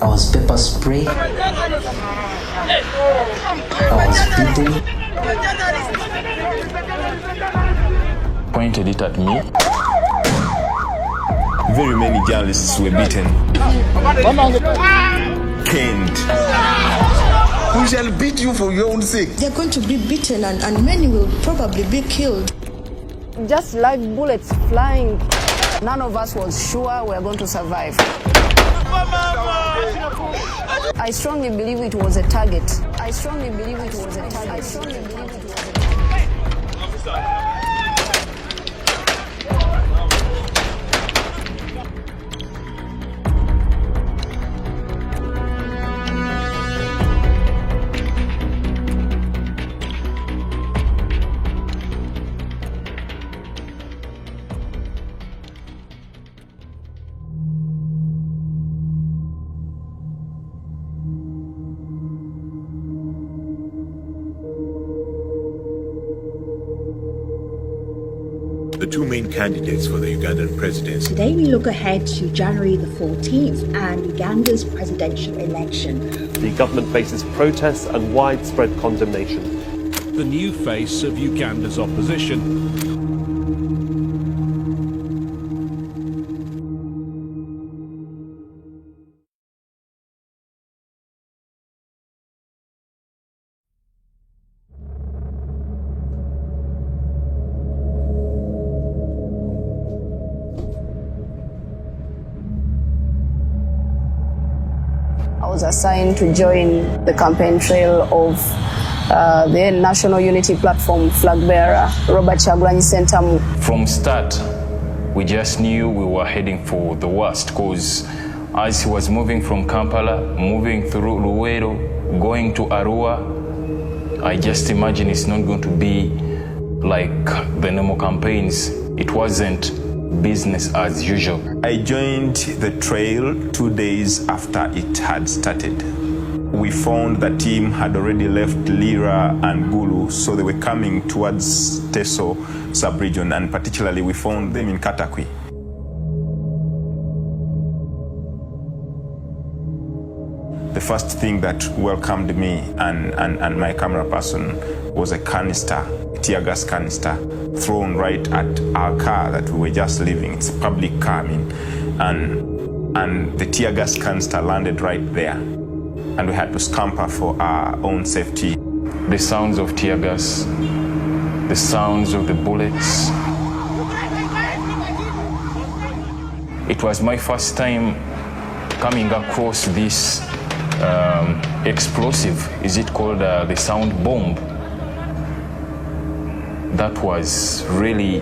I was pepper sprayed. I was beaten. Pointed it at me. Very many journalists were beaten. Caned. We shall beat you for your own sake. They're going to be beaten and many will probably be killed. Just live bullets flying. None of us was sure we were going to survive. I strongly believe it was a target. I strongly believe it was a target. I strongly believe it was a target. The two main candidates for the Ugandan presidency. Today we look ahead to January the 14th and Uganda's presidential election. The government faces protests and widespread condemnation. The new face of Uganda's opposition. I was assigned to join the campaign trail of the National Unity Platform flag bearer, Robert Kyagulanyi Ssentamu. From start, we just knew we were heading for the worst, because as he was moving from Kampala, moving through Luweero, going to Arua, I just imagine it's not going to be like the normal campaigns. It wasn't business as usual. I joined the trail 2 days after it had started. We found the team had already left Lira and Gulu, so they were coming towards Teso sub-region, and particularly we found them in Katakwi. The first thing that welcomed me and my camera person was a canister, tear gas canister, thrown right at our car that we were just leaving. It's a public car, and the tear gas canister landed right there, and we had to scamper for our own safety. The sounds of tear gas, the sounds of the bullets. It was my first time coming across this explosive. Is it called the sound bomb? That was really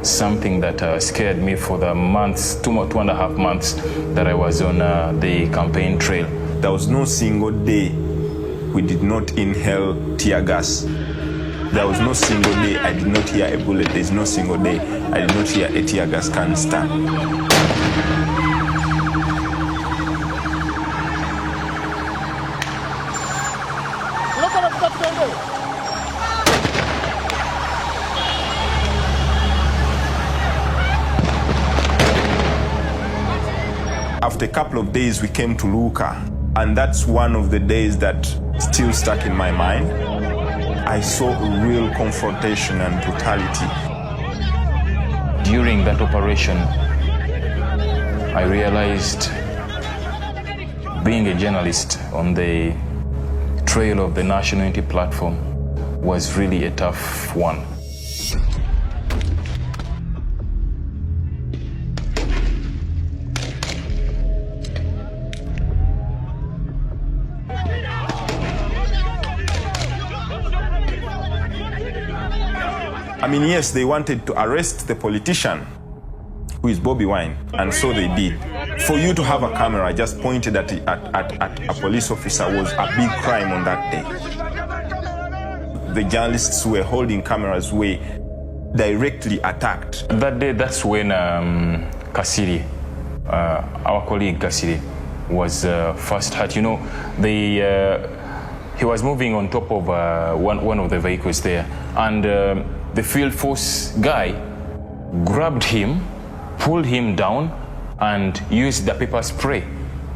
something that scared me for the months, 2.5 months that I was on the campaign trail. There was no single day we did not inhale tear gas. There was no single day I did not hear a bullet. There's no single day I did not hear a tear gas canister. After a couple of days, we came to Luka, and that's one of the days that still stuck in my mind. I saw a real confrontation and brutality. During that operation, I realized being a journalist on the trail of the National Unity Platform was really a tough one. I mean, yes, they wanted to arrest the politician, who is Bobi Wine, and so they did. For you to have a camera just pointed at a police officer was a big crime on that day. The journalists who were holding cameras were directly attacked. That day, that's when Kasiri, our colleague Kasiri, was first hurt. You know, he was moving on top of one of the vehicles there, and the field force guy grabbed him, pulled him down, and used the pepper spray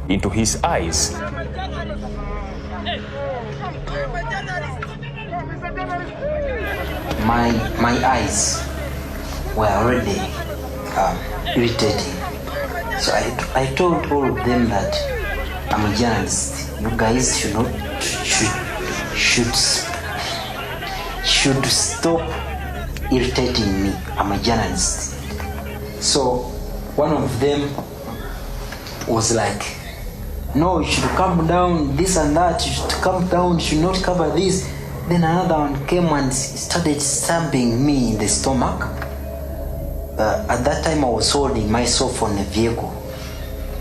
into his eyes. My eyes were already irritating. So I told all of them that I'm a journalist. You guys should stop irritating me. I'm a journalist. So one of them was like, no, you should calm down, this and that, you should calm down, you should not cover this. Then another one came and started stabbing me in the stomach. At that time I was holding myself on a vehicle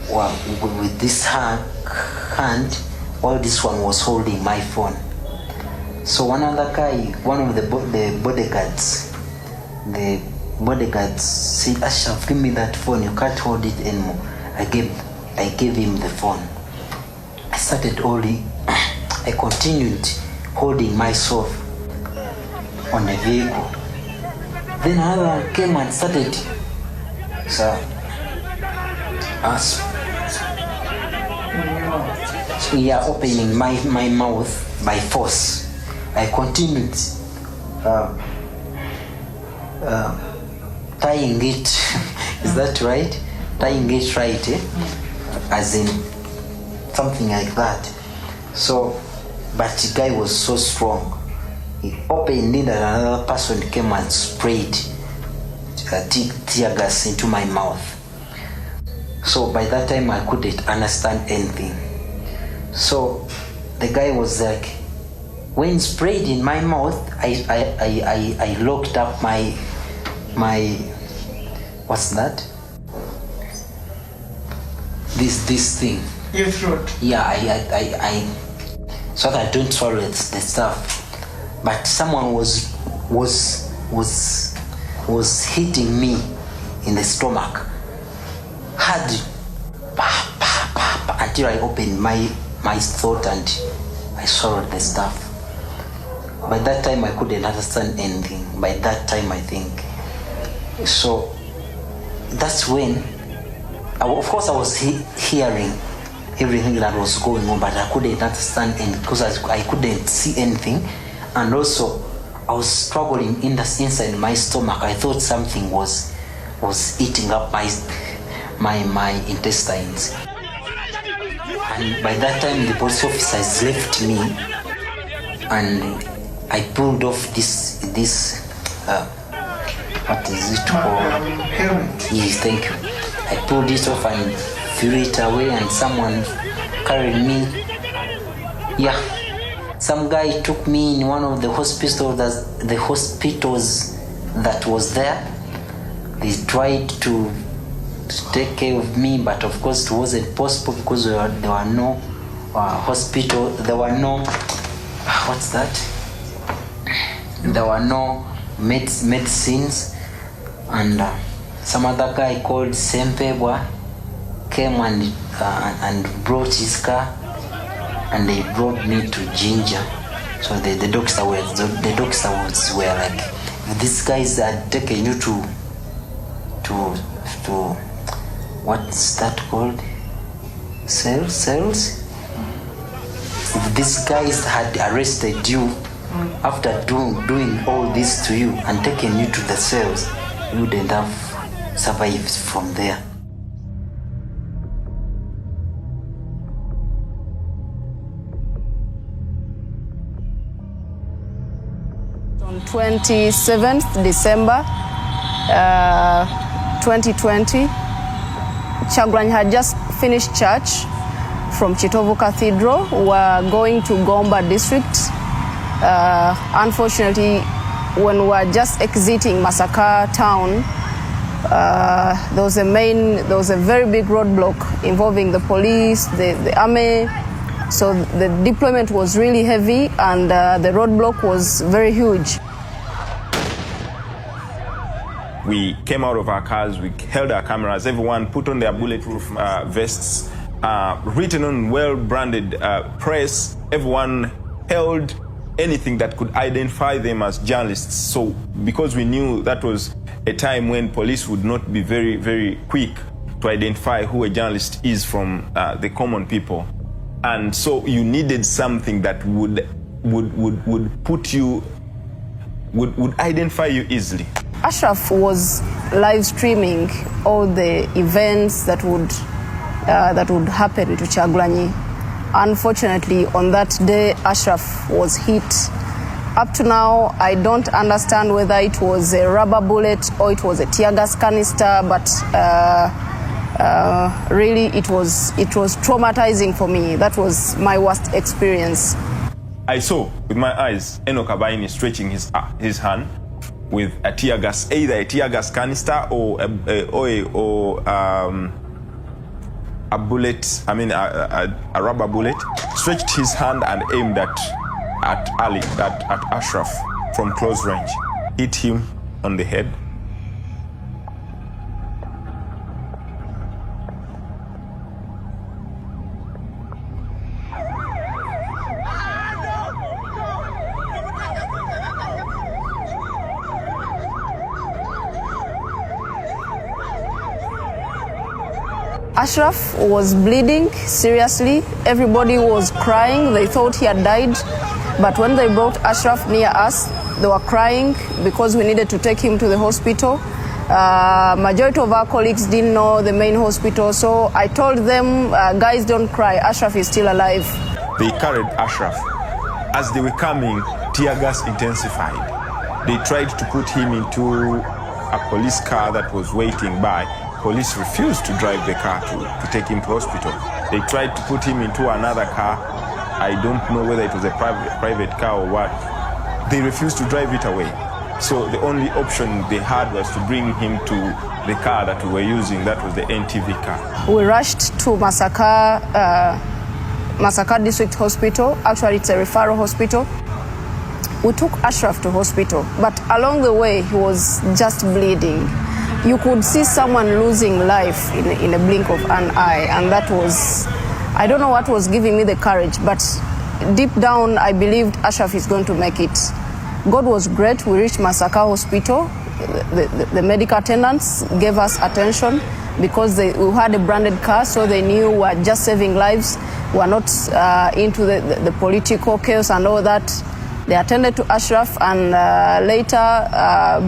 with this hand while this one was holding my phone. So one other guy, one of the bodyguards said, Ashraf, give me that phone, you can't hold it anymore. I gave him the phone. I continued holding myself on the vehicle. Then another one came and started opening my mouth by force. I continued tying it. Is that right? Tying it right, eh? As in something like that. So, but the guy was so strong. He opened it and another person came and sprayed tear gas into my mouth. So by that time I couldn't understand anything. So the guy was like, when he sprayed in my mouth, I locked up my what's that? This thing. Your throat. Yeah, I so that I don't swallow the stuff. But someone was hitting me in the stomach hard, until I opened my throat and I swallowed the stuff. By that time I couldn't understand anything. By that time I think. So that's when, of course I was hearing everything that was going on, but I couldn't understand anything because I couldn't see anything. And also I was struggling inside my stomach. I thought something was eating up my intestines. And by that time the police officers left me and I pulled off this what is it called? Helmet. Yes, thank you. I pulled it off and threw it away and someone carried me. Yeah. Some guy took me in one of the hospitals that was there. They tried to take care of me, but of course it wasn't possible because there were no hospital. There were no what's that? There were no medicines, and some other guy called Sempebwa came and brought his car. And they brought me to Ginger. So the doctors were like, these guys had taken you to what's that called? Cells? If these guys had arrested you after doing all this to you and taken you to the cells, you wouldn't have survived from there. On 27th December 2020, Kyagulanyi had just finished church from Kitovu Cathedral. We were going to Gomba district. Unfortunately, when we were just exiting Masaka town, there was a very big roadblock involving the police, the army. So the deployment was really heavy and the roadblock was very huge. We came out of our cars, we held our cameras, everyone put on their bulletproof vests, written on well-branded press, everyone held anything that could identify them as journalists. So because we knew that was a time when police would not be very, very quick to identify who a journalist is from the common people. And so you needed something that would put you, would identify you easily. Ashraf was live streaming all the events that would happen to Kyagulanyi. Unfortunately, on that day, Ashraf was hit. Up to now, I don't understand whether it was a rubber bullet or it was a tear gas canister, but really it was traumatizing for me. That was my worst experience. I saw with my eyes Enoch Abaini stretching his hand with a tear gas, either a tear gas canister or a bullet, a rubber bullet, stretched his hand and aimed at Ashraf from close range, hit him on the head. Ashraf was bleeding seriously. Everybody was crying. They thought he had died. But when they brought Ashraf near us, they were crying because we needed to take him to the hospital. Majority of our colleagues didn't know the main hospital, so I told them, guys, don't cry. Ashraf is still alive. They carried Ashraf. As they were coming, tear gas intensified. They tried to put him into a police car that was waiting by. Police refused to drive the car to take him to hospital. They tried to put him into another car. I don't know whether it was a private car or what. They refused to drive it away. So the only option they had was to bring him to the car that we were using. That was the NTV car. We rushed to Masaka District Hospital. Actually, it's a referral hospital. We took Ashraf to hospital, but along the way, he was just bleeding. You could see someone losing life in a blink of an eye, and that was, I don't know what was giving me the courage, but deep down I believed Ashraf is going to make it. God was great. We reached Masaka Hospital. The medical attendants gave us attention because we had a branded car, so they knew we were just saving lives. We were not into the political chaos and all that. They attended to Ashraf, and later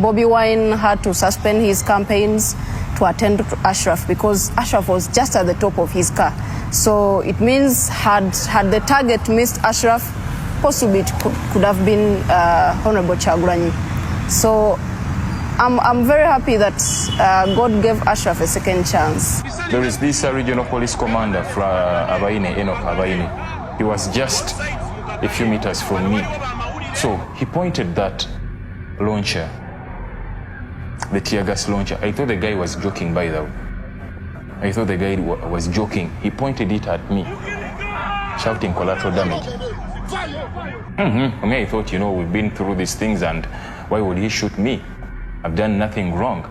Bobi Wine had to suspend his campaigns to attend to Ashraf because Ashraf was just at the top of his car. So it means had the target missed Ashraf, possibly it could have been Honorable Kyagulanyi. So I'm very happy that God gave Ashraf a second chance. There is this regional police commander from Abaine, Enoch Abaine. He was just a few meters from me. So he pointed that launcher, the tear gas launcher. I thought the guy was joking, by the way. I thought the guy was joking. He pointed it at me, shouting collateral damage. I thought, we've been through these things, and why would he shoot me? I've done nothing wrong.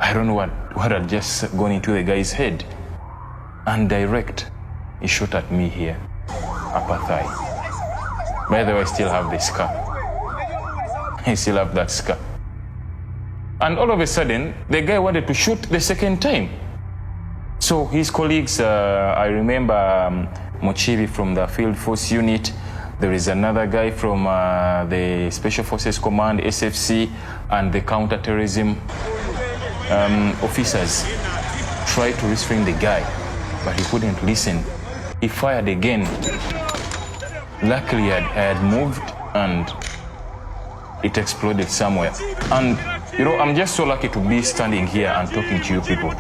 I don't know what had just gone into the guy's head. And direct, he shot at me here, upper thigh. By the way, I still have the scar. I still have that scar. And all of a sudden, the guy wanted to shoot the second time. So his colleagues, I remember Mochibi from the Field Force Unit. There is another guy from the Special Forces Command, SFC, and the counterterrorism officers tried to restrain the guy, but he couldn't listen. He fired again. Luckily, I had moved and it exploded somewhere. And, I'm just so lucky to be standing here and talking to you people.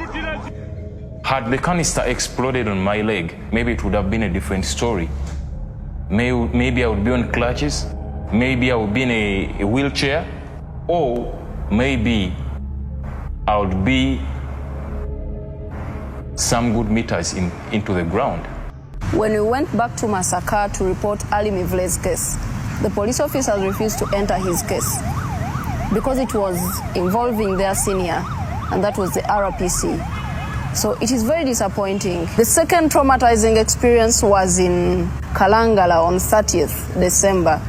Had the canister exploded on my leg, maybe it would have been a different story. Maybe I would be on crutches, maybe I would be in a wheelchair, or maybe I would be some good meters into the ground. When we went back to Masaka to report Ali Mivle's case, the police officers refused to enter his case because it was involving their senior, and that was the RPC. So it is very disappointing. The second traumatizing experience was in Kalangala on 30th December.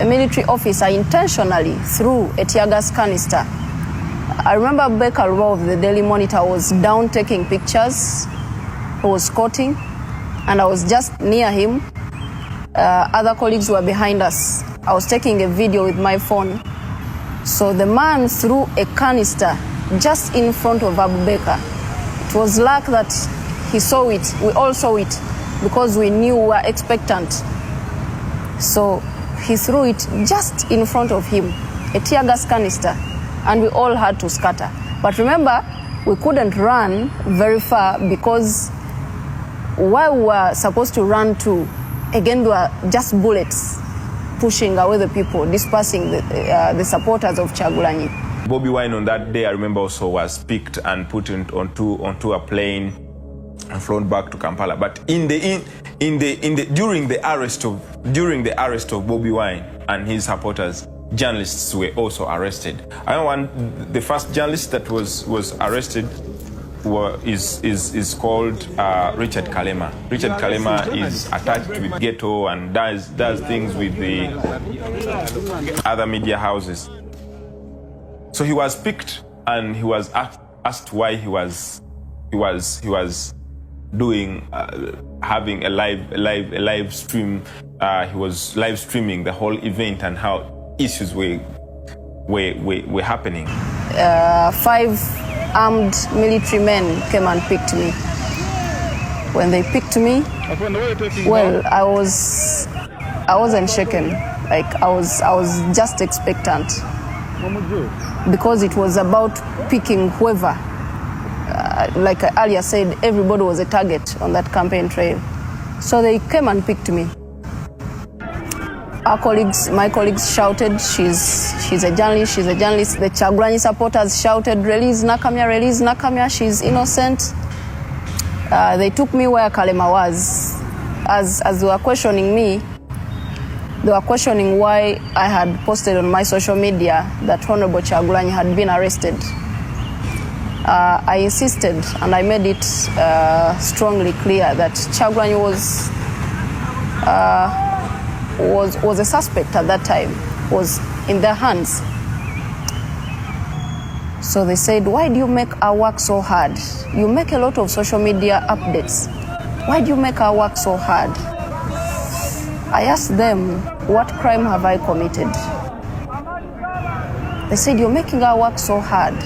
A military officer intentionally threw a tear gas canister I remember Becca of the Daily Monitor was down taking pictures. He was quoting, and I was just near him. Other colleagues were behind us. I was taking a video with my phone. So the man threw a canister just in front of Abu Bakr. It was luck that he saw it. We all saw it because we knew we were expectant. So he threw it just in front of him, a tear gas canister, and we all had to scatter. But remember, we couldn't run very far because where we were supposed to run to, again, there were just bullets pushing away the people, dispersing the supporters of Kyagulanyi. Bobi Wine on that day, I remember, also was picked and put onto a plane and flown back to Kampala. But during the arrest of Bobi Wine and his supporters, journalists were also arrested. The first journalist that was arrested is called Richard Kalema. Richard Kalema is attached with Ghetto and does things with the other media houses. So he was picked and he was asked why he was doing having a live stream. He was live streaming the whole event and how issues were happening. 5 armed military men came and picked me. When they picked me, well, I wasn't shaken. Like I was just expectant because it was about picking whoever. Like I earlier said, everybody was a target on that campaign trail. So they came and picked me. My colleagues shouted, she's a journalist, she's a journalist. The Kyagulanyi supporters shouted, release Nakamya, she's innocent. They took me where Kalema was. As they were questioning me, they were questioning why I had posted on my social media that Honorable Kyagulanyi had been arrested. I insisted and I made it strongly clear that Kyagulanyi was a suspect at that time, was in their hands. So they said, why do you make our work so hard? You make a lot of social media updates. Why do you make our work so hard? I asked them, what crime have I committed? They said, you're making our work so hard.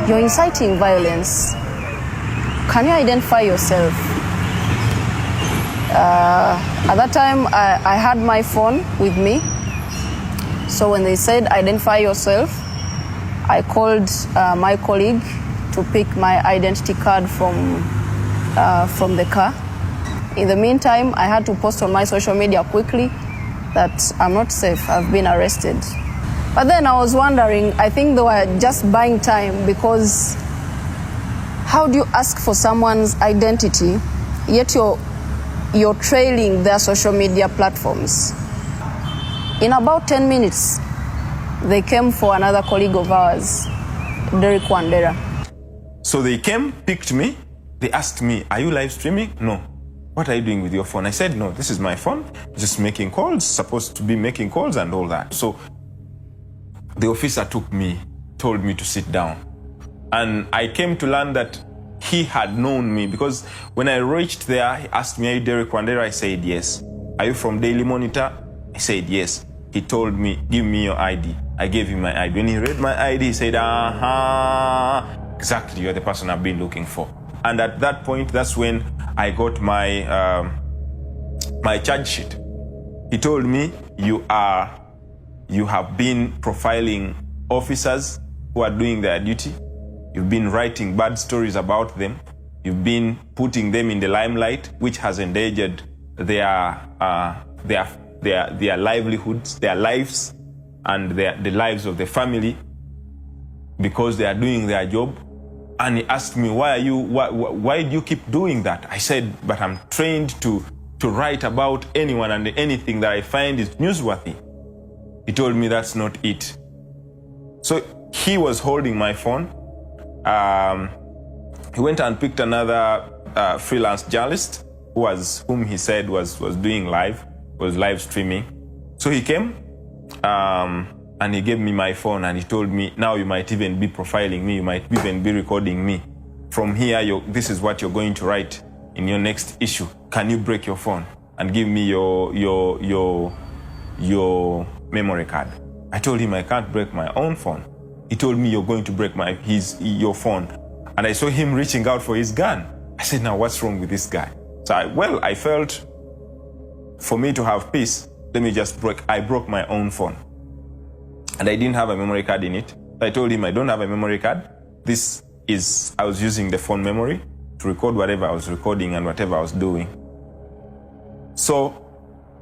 You're inciting violence. Can you identify yourself? At that time, I had my phone with me. So when they said, identify yourself, I called my colleague to pick my identity card from the car. In the meantime, I had to post on my social media quickly that I'm not safe, I've been arrested. But then I was wondering, I think they were just buying time, because how do you ask for someone's identity, yet you're trailing their social media platforms? In about 10 minutes, they came for another colleague of ours, Derek Wandera. So they came, picked me, they asked me, are you live streaming? No. What are you doing with your phone? I said, no, this is my phone, just making calls, supposed to be making calls and all that. So the officer told me to sit down. And I came to learn that he had known me, because when I reached there, he asked me, are you Derek Wandera? I said, yes. Are you from Daily Monitor? I said, yes. He told me, give me your ID. I gave him my ID. When he read my ID, he said, exactly, you're the person I've been looking for. And at that point, that's when I got my my charge sheet. He told me, you have been profiling officers who are doing their duty. You've been writing bad stories about them. You've been putting them in the limelight, which has endangered their livelihoods, their lives, and the lives of the family, because they are doing their job. And he asked me, why do you keep doing that? I said, but I'm trained to write about anyone and anything that I find is newsworthy. He told me that's not it. So he was holding my phone. He went and picked another freelance journalist whom he said was doing live streaming. So he came. and he gave me my phone and he told me, now you might even be profiling me, you might even be recording me. From here, this is what you're going to write in your next issue. Can you break your phone and give me your memory card? I told him I can't break my own phone. He told me you're going to break your phone. And I saw him reaching out for his gun. I said, now what's wrong with this guy? So I felt for me to have peace, I broke my own phone. And I didn't have a memory card in it. I told him I don't have a memory card. I was using the phone memory to record whatever I was recording and whatever I was doing. So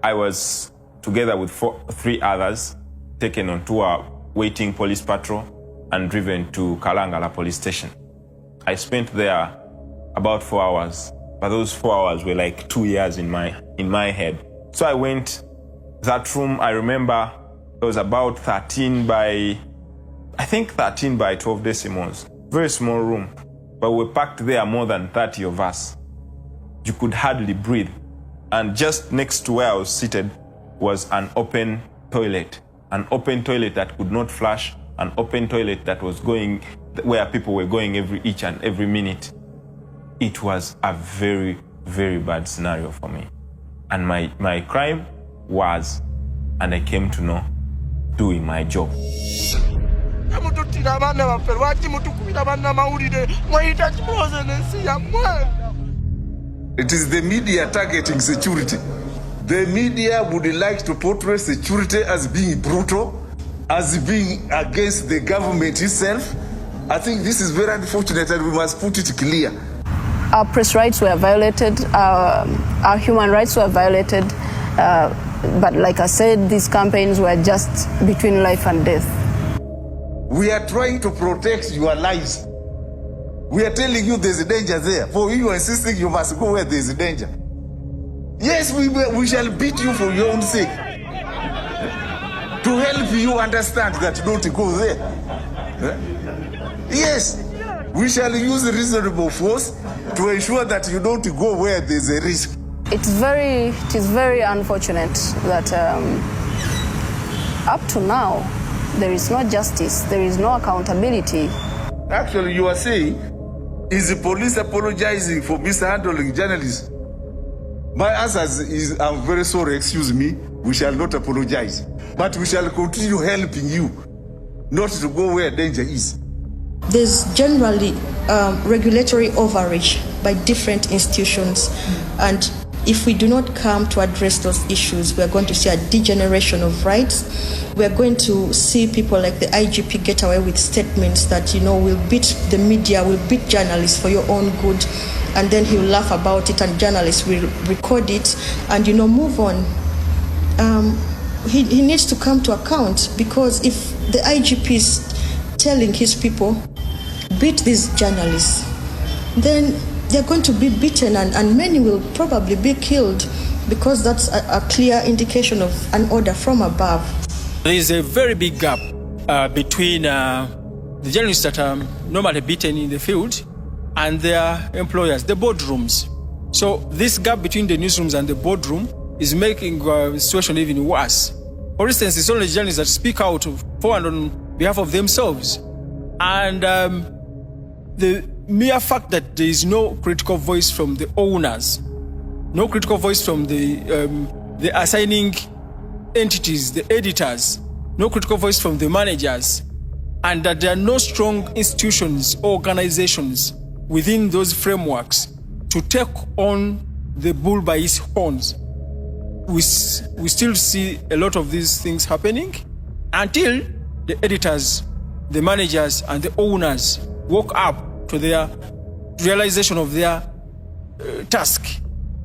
I was together with 3 others, taken onto a waiting police patrol and driven to Kalangala police station. I spent there about 4 hours, but those 4 hours were like 2 years in my head. So I went, that room, I remember it was about 13 by 12 decimals. Very small room, but we were packed there more than 30 of us. You could hardly breathe. And just next to where I was seated was an open toilet that could not flush, an open toilet that was going where people were going each and every minute. It was a very, very bad scenario for me. And my crime was, and I came to know, doing my job. It is the media targeting security. The media would like to portray security as being brutal, as being against the government itself. I think this is very unfortunate and we must put it clear. Our press rights were violated, our human rights were violated, but like I said, these campaigns were just between life and death. We are trying to protect your lives. We are telling you there's a danger there. For you are insisting you must go where there's a danger. Yes, we shall beat you for your own sake. To help you understand that don't go there. Yes, we shall use reasonable force to ensure that you don't go where there's a risk. It is very unfortunate that up to now, there is no justice, there is no accountability. Actually, you are saying, is the police apologizing for mishandling journalists? My answer is, I'm very sorry, excuse me, we shall not apologize. But we shall continue helping you, not to go where danger is. There's generally regulatory overreach by different institutions, and if we do not come to address those issues, we are going to see a degeneration of rights. We are going to see people like the IGP get away with statements that, we'll beat the media, we'll beat journalists for your own good, and then he'll laugh about it and journalists will record it and, move on. He needs to come to account, because if the IGP is telling his people, beat these journalists, then they're going to be beaten and many will probably be killed, because that's a clear indication of an order from above. There is a very big gap between the journalists that are normally beaten in the field and their employers, the boardrooms. So this gap between the newsrooms and the boardroom is making the situation even worse. For instance, it's only journalists that speak out for and on behalf of themselves. And the mere fact that there is no critical voice from the owners, no critical voice from the assigning entities, the editors, no critical voice from the managers, and that there are no strong institutions, organizations within those frameworks to take on the bull by its horns. We still see a lot of these things happening until the editors, the managers, and the owners woke up to their realization of their task,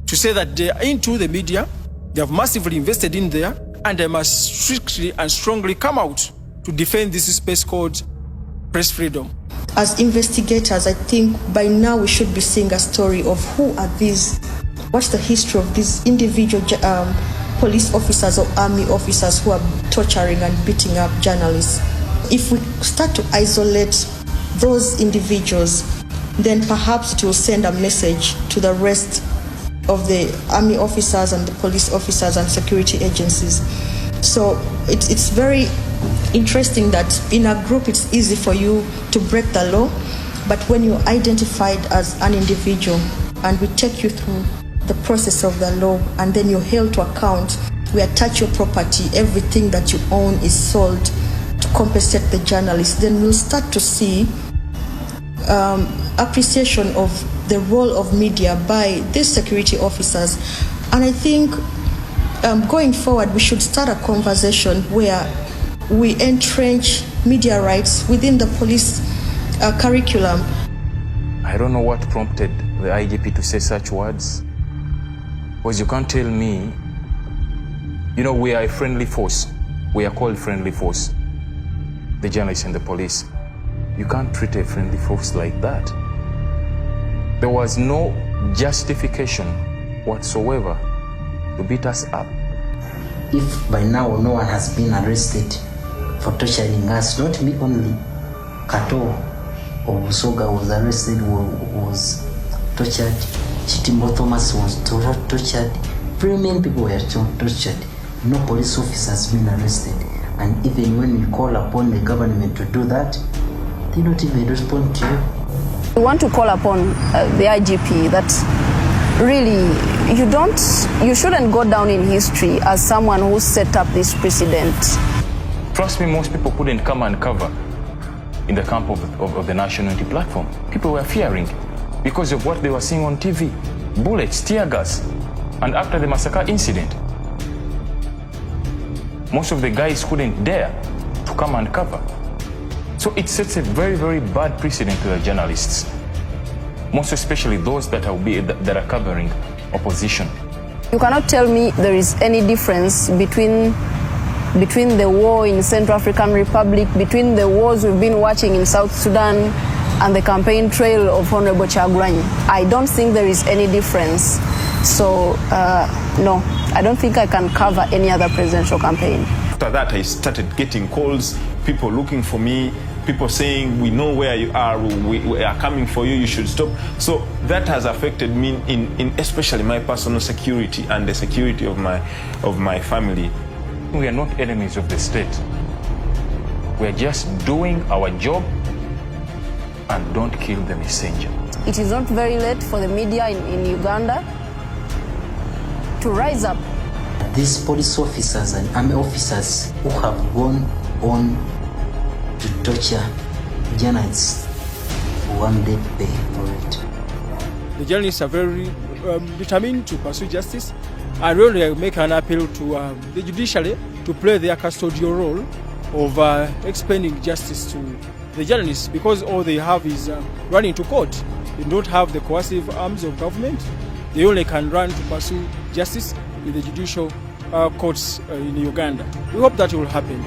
to say that they are into the media, they have massively invested in there, and they must strictly and strongly come out to defend this space called press freedom. As investigators, I think by now we should be seeing a story of who are these, what's the history of these individual police officers or army officers who are torturing and beating up journalists. If we start to isolate those individuals, then perhaps it will send a message to the rest of the army officers and the police officers and security agencies. So it's very interesting that in a group it's easy for you to break the law, but when you're identified as an individual and we take you through the process of the law and then you're held to account, we attach your property, everything that you own is sold to compensate the journalist, then we'll start to see appreciation of the role of media by these security officers. And I think going forward, we should start a conversation where we entrench media rights within the police curriculum. I don't know what prompted the IGP to say such words, because you can't tell me, you know, we are a friendly force. We are called friendly force, the journalists and the police. You can't treat a friendly force like that. There was no justification whatsoever to beat us up. If by now no one has been arrested for torturing us, not me only, Kato or Busoga was arrested, was tortured, Chitimbo Thomas was tortured, very many people were tortured. No police officer has been arrested. And even when we call upon the government to do that, they don't even respond to you. We want to call upon the IGP that really you shouldn't go down in history as someone who set up this precedent. Trust me, most people couldn't come and cover in the camp of the National Unity Platform. People were fearing because of what they were seeing on TV. Bullets, tear gas. And after the massacre incident, most of the guys couldn't dare to come and cover. So it sets a very, very bad precedent to the journalists, most especially those that are covering opposition. You cannot tell me there is any difference between the war in Central African Republic, between the wars we've been watching in South Sudan and the campaign trail of Honorable Kyagulanyi. I don't think there is any difference. So, no, I don't think I can cover any other presidential campaign. After that, I started getting calls, people looking for me, people saying, we know where you are, we are coming for you, you should stop. So that has affected me in especially my personal security and the security of my family. We are not enemies of the state. We are just doing our job, and don't kill the messenger. It is not very late for the media in Uganda to rise up. These police officers and army officers who have gone on to torture journalists one day pay for it. The journalists are very determined to pursue justice, and really make an appeal to the judiciary to play their custodial role of explaining justice to the journalists, because all they have is running to court. They don't have the coercive arms of government. They only can run to pursue justice in the judicial courts in Uganda. We hope that will happen.